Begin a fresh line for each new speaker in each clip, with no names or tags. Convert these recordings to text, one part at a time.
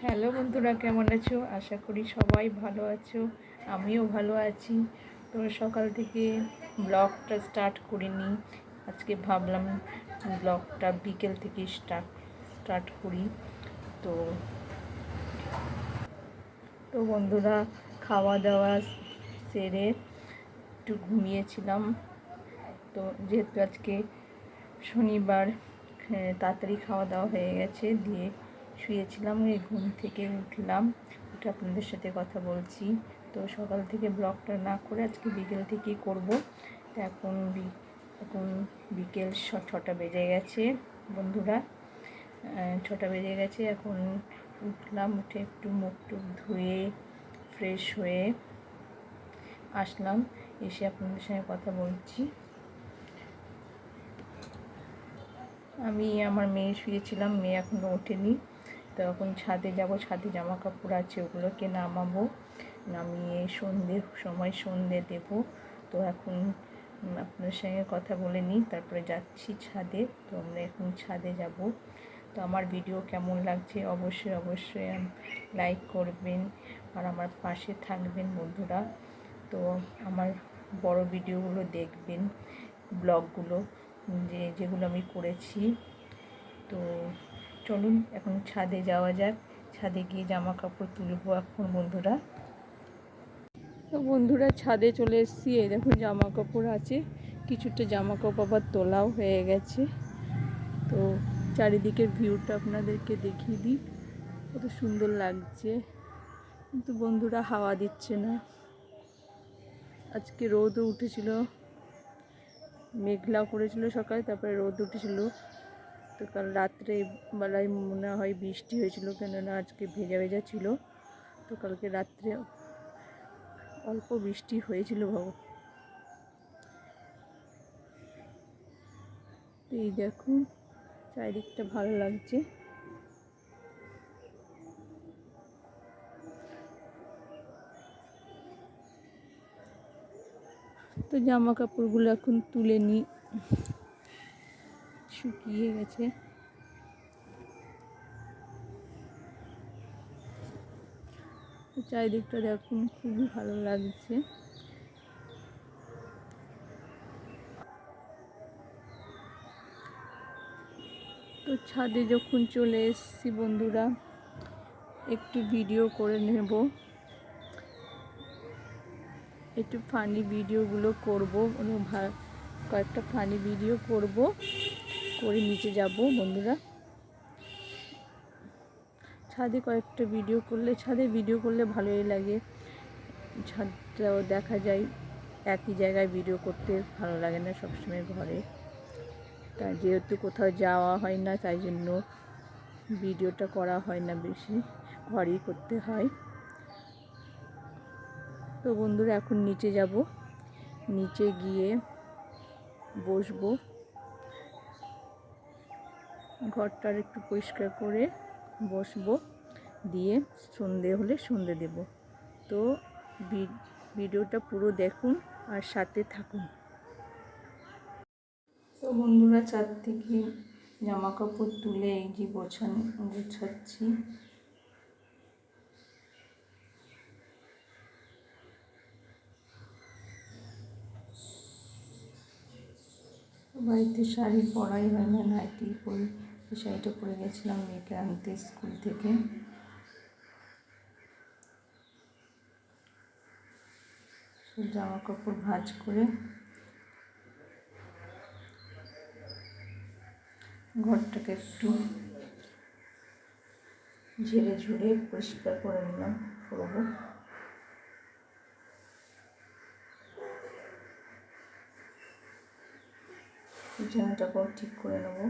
Hello বন্ধুরা, কেমন আছো? আশা করি সবাই ভালো আছো। আমিও ভালো আছি। তো সকাল থেকে ব্লগটা স্টার্ট করিনি। আজকে ভাবলাম ব্লগটা বিকেল থেকে স্টার্ট করি। তো তো বন্ধুরা, খাওয়া দাওয়া সেরে একটু ঘুমিয়েছিলাম। তো যেহেতু আজকে শনিবার, তাড়াতাড়ি খাওয়া দাওয়া হয়ে গেছে, দিয়ে শুয়েছিলাম। এই ঘুম থেকে উঠলাম, উঠে আপনাদের সাথে কথা বলছি। তো সকাল থেকে ব্লগটা না করে আজকে বিকেল থেকেই করব। তো এখন বিকেল 6টা বেজে গেছে বন্ধুরা। 6টা বেজে গেছে। এখন উঠলাম, উঠে একটু মুখ টুক ধুয়ে ফ্রেশ হয়ে আসলাম, এসে আপনাদের সঙ্গে কথা বলছি। আমি আমার মেয়ে শুয়েছিলাম, মেয়ে এখনও ওঠেনি। তো এখন ছাদে যাব, ছাদে জামা কাপড় আছে, ওগুলোকে নামাবো। নামিয়ে সন্ধে দেব। তো এখন আপনার সঙ্গে কথা বলে নিই, তারপরে যাচ্ছি ছাদে। তো আমরা এখন ছাদে যাব। তো আমার ভিডিও কেমন লাগছে অবশ্যই লাইক করবেন আর আমার পাশে থাকবেন বন্ধুরা। তো আমার বড় ভিডিওগুলো দেখবেন, ব্লগগুলো যেগুলো আমি করেছি। তো চলুন এখন ছাদে যাওয়া যাক। ছাদে গিয়ে জামা কাপড় তুলবো এখন বন্ধুরা। তো বন্ধুরা, ছাদে চলে এসেছি। এই দেখুন জামা কাপড় আছে, কিছুটা জামা কাপড় আবার তোলাও হয়ে গেছে। তো চারিদিকের ভিউটা আপনাদেরকে দেখিয়ে দিই, কত সুন্দর লাগছে। কিন্তু বন্ধুরা, হাওয়া দিচ্ছে না। আজকে রোদও উঠেছিল, মেঘলা করেছিল সকালে, তারপরে রোদ উঠেছিল। তো কাল রাত্রে বেলায় মনে হয় বৃষ্টি হয়েছিল, কেননা আজকে ভেজা ভেজা ছিল। তো কালকে রাত্রে অল্প বৃষ্টি হয়েছিল তো এই দেখুন চারিদিকটা ভালো লাগছে। তো জামা কাপড়গুলো এখন তুলে নিই, শুকিয়ে গেছে। তো চারিদিকটা দেখুন, খুবই ভালো লাগছে। তো ছাদে যখন চলে এসেছি বন্ধুরা, একটু ভিডিও করে নেব, একটু ফানি ভিডিওগুলো করবো, কয়েকটা ফানি ভিডিও করে নিচে যাব বন্ধুরা। ছাদে কয়েকটা ছাদে ভিডিও করলে ভালোই লাগে। ছাদটাও দেখা যায়, একই জায়গায় ভিডিও করতে ভালো লাগে না সবসময় ঘরে। তাই যেহেতু কোথাও যাওয়া হয় না, তাই জন্য ভিডিওটা করা হয় না, বেশি ঘরেই করতে হয়। তো বন্ধুরা, এখন নিচে যাব, নিচে গিয়ে বসবো, ঘরটার একটু পরিষ্কার করে বসবো, দিয়ে সন্ধে হলে সন্ধে দেব। তো ভিডিওটা পুরো দেখুন আর সাথে থাকুন। তো বন্ধুরা, ছাদ থেকে জামা কাপড় তুলে এই যে গোছাচ্ছি। বাড়িতে শাড়ি পরাই হয় না, নাইটি পরি। শাড়িটা পরে গেছিলাম মেয়েকে আনতে স্কুল থেকে। জামা কাপড় ভাঁজ করে ঘরটাকে একটু ঝেড়ে ঝুড়ে পরিষ্কার করে নিলাম, করবো। বিছানাটাকেও ঠিক করে নেবো।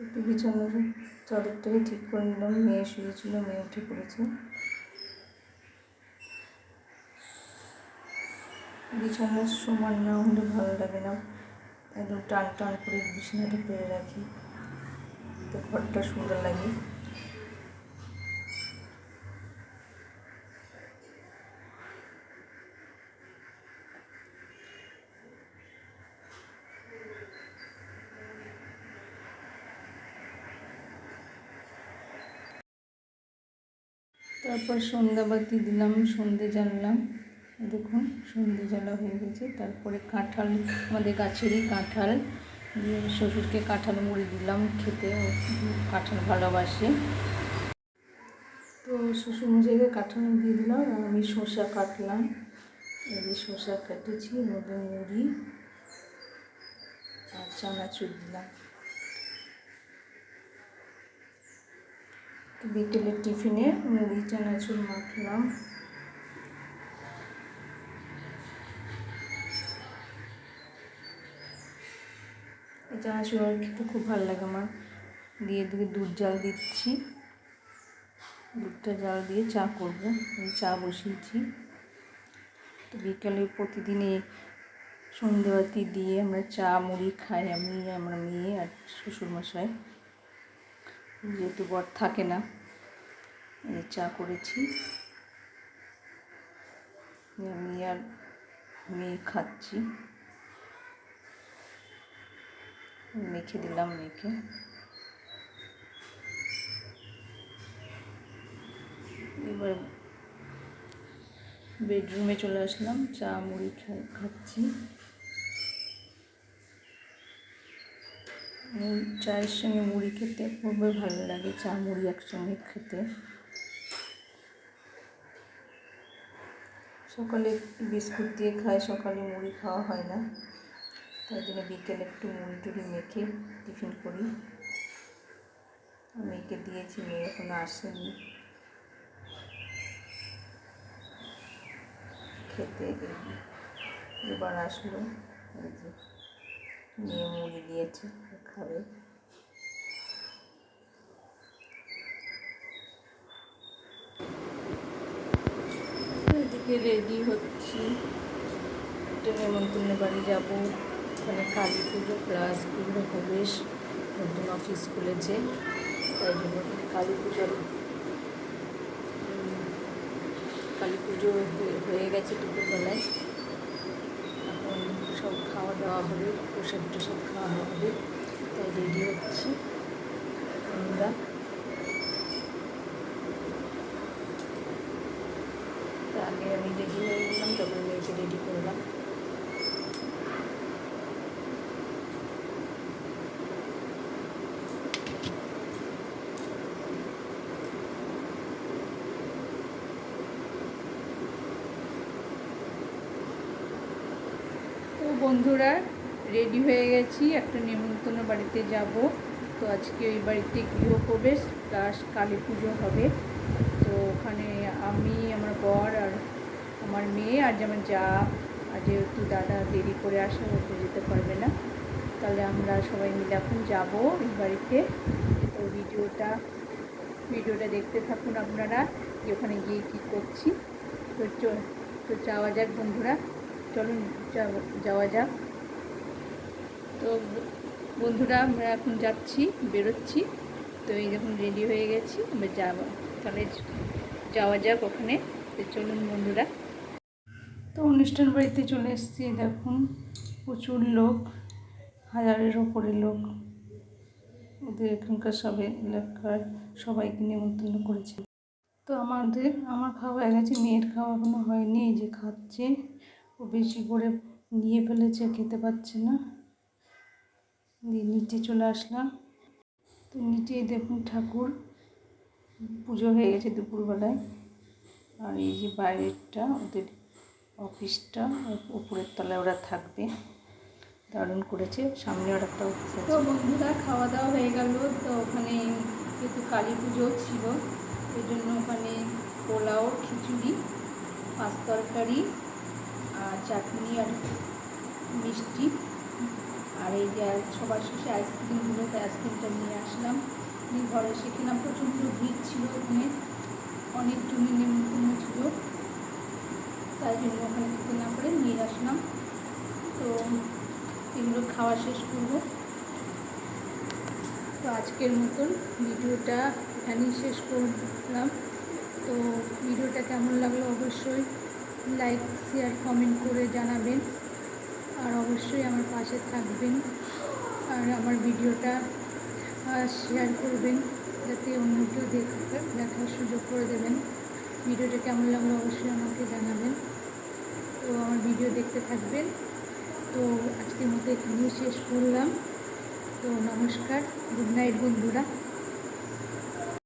একটু বিছানার চাদরটাকে ঠিক করে নিলাম। মেয়ে শুয়েছিল, মেয়ে উঠে পড়েছে। বিছানার সমান না হলে ভালো লাগে না, একদম টান টান করে বিছানাটা পেরে রাখি, তো ঘরটা সুন্দর লাগে। তারপর সন্ধ্যাবাতি দিলাম, সন্ধে জ্বাললাম। দেখুন সন্ধে জ্বালা হয়ে গেছে। তারপরে কাঁঠাল, আমাদের গাছেরই কাঁঠাল দিয়ে শ্বশুরকে কাঁঠাল মুড়ি দিলাম খেতে, কাঁঠাল ভালোবাসে। তো শ্বশুরমশাইকে কাঁঠাল দিয়ে দিলাম আর আমি শসা কাটলাম। এই যে শসা কেটেছি, মধ্যে মুড়ি আর চানাচুর দিলাম। বিকেলের টিফিনে মুড়ি চানাচুর মাখলাম। এই চানাচুর খেতে খুব ভালো লাগে আমার। দিয়ে দিকে দুধ জাল দিচ্ছি, দুধটা জাল দিয়ে চা করবো। আমি চা বসিয়েছি। তো বিকালে প্রতিদিনই সন্ধ্যেবাতি দিয়ে আমরা চা মুড়ি খাই, আমি, আমার মেয়ে আর শ্বশুরমশাই। যেহেতু বর থাকে না, চা করেছি, আমি আর মেয়ে খাচ্ছি। মেখে দিলাম মেয়েকে। এবার বেডরুমে চলে আসলাম, চা মুড়ি খাচ্ছি। চায়ের সঙ্গে মুড়ি খেতে খুবই ভালো লাগে, চা মুড়ি একসঙ্গে খেতে। সকালে বিস্কুট দিয়ে খাই, সকালে মুড়ি খাওয়া হয় না, তাই জন্য বিকেলে একটু মুড়ি টুড়ি মেখে টিফিন করি। মেয়েকে দিয়েছি, মেয়ে এখনো আসেনি খেতে, এবার আসলো। মেয়ে মুড়ি দিয়েছে, খাবে। এদিকে রেডি হচ্ছি, একটা নেমন্তন্নের বাড়ি যাবো। ওখানে কালী পুজো প্লাস গৃহপ্রবেশ, নতুন অফিস খুলেছে, তাই জন্য কালী পুজো হয়ে গেছে দুপুরবেলায়। এখন সব খাওয়া দাওয়া হবে, প্রসাদ টোসাদ খাওয়ানো হবে, তাই রেডি হচ্ছে আমরা। আগে আমি রেডি হয়ে গেলাম, তারপরে মেয়েকে রেডি করলাম। তো বন্ধুরা, রেডি হয়ে গেছি, একটা নেমন্তন্ন বাড়িতে যাব। তো আজকে ওই বাড়িতে গৃহপ্রবেশ প্লাস কালী পুজো হবে। তো ওখানে আমি, আমার বর আর আমার মেয়ে আর যেমন যা, আর যেহেতু দাদা দেরি করে আসে, ওতে যেতে পারবে না, তাহলে আমরা সবাই মিলে এখন যাবো এই বাড়িতে। তো ভিডিওটা দেখতে থাকুন আপনারা, যে ওখানে গিয়ে কী করছি। তো যাওয়া যাক বন্ধুরা, চলুন যাওয়া যাক। তো বন্ধুরা, আমরা এখন যাচ্ছি, বেরোচ্ছি। তো এই যখন রেডি হয়ে গেছি, আমরা তাহলে যাওয়া যাক ওখানে। তো চলুন বন্ধুরা। তো অনুষ্ঠান বাড়িতে চলে এসেছি, দেখুন প্রচুর লোক, 1000-এর ওপরে লোক। ওদের এখানকার সব এলাকার সবাইকে নিমন্ত্রণ করেছে। তো আমার খাওয়া হয়ে গেছে, মেয়ের খাওয়া এখনো হয়নি, এই যে খাচ্ছে। ও বেশি করে নিয়ে ফেলেছে, খেতে পাচ্ছে না। দিয়ে নিচে চলে আসলাম। তো নিচে দেখুন ঠাকুর পুজো হয়ে গেছে দুপুরবেলায়। আর এই যে বাইরেরটা ওদের অফিসটা, উপরের তলায় ওরা থাকবে, দারুণ করেছে। সামনে আর একটা অফিস আছে। তো বন্ধুরা, খাওয়া দাওয়া হয়ে গেল। তো ওখানে যেহেতু কালী পুজো ছিল, ওই জন্য ওখানে পোলাও, খিচুড়ি, মাছ তরকারি আর চাটনি আর মিষ্টি, আর এই যে সবার শেষে আইসক্রিম দিল, তাই আইসক্রিমটা নিয়ে আসলাম। ঘরে এসে খেলাম, প্রচণ্ড ভিড় ছিল ওখানে, অনেকজনই নেমন্তন্ন ছিল, তাই জন্য ওখানে খেতে না করে নিয়ে আসলাম। তো এগুলো খাওয়া শেষ করব। তো আজকের মতন ভিডিওটা এখানেই শেষ করলাম। তো ভিডিওটা কেমন লাগলো অবশ্যই লাইক, শেয়ার, কমেন্ট করে জানাবেন। আর অবশ্যই আমার পাশে থাকবেন, আর আমার ভিডিওটা শেয়ার করবেন, যাতে অন্য কেউ দেখার সুযোগ করে দেবেন।
ভিডিওটা কেমন লাগলো অবশ্যই আমাকে জানাবেন। তো আমার ভিডিও দেখতে থাকবেন। তো আজকের মতো এখানেই শেষ করলাম। তো নমস্কার, গুড নাইট বন্ধুরা।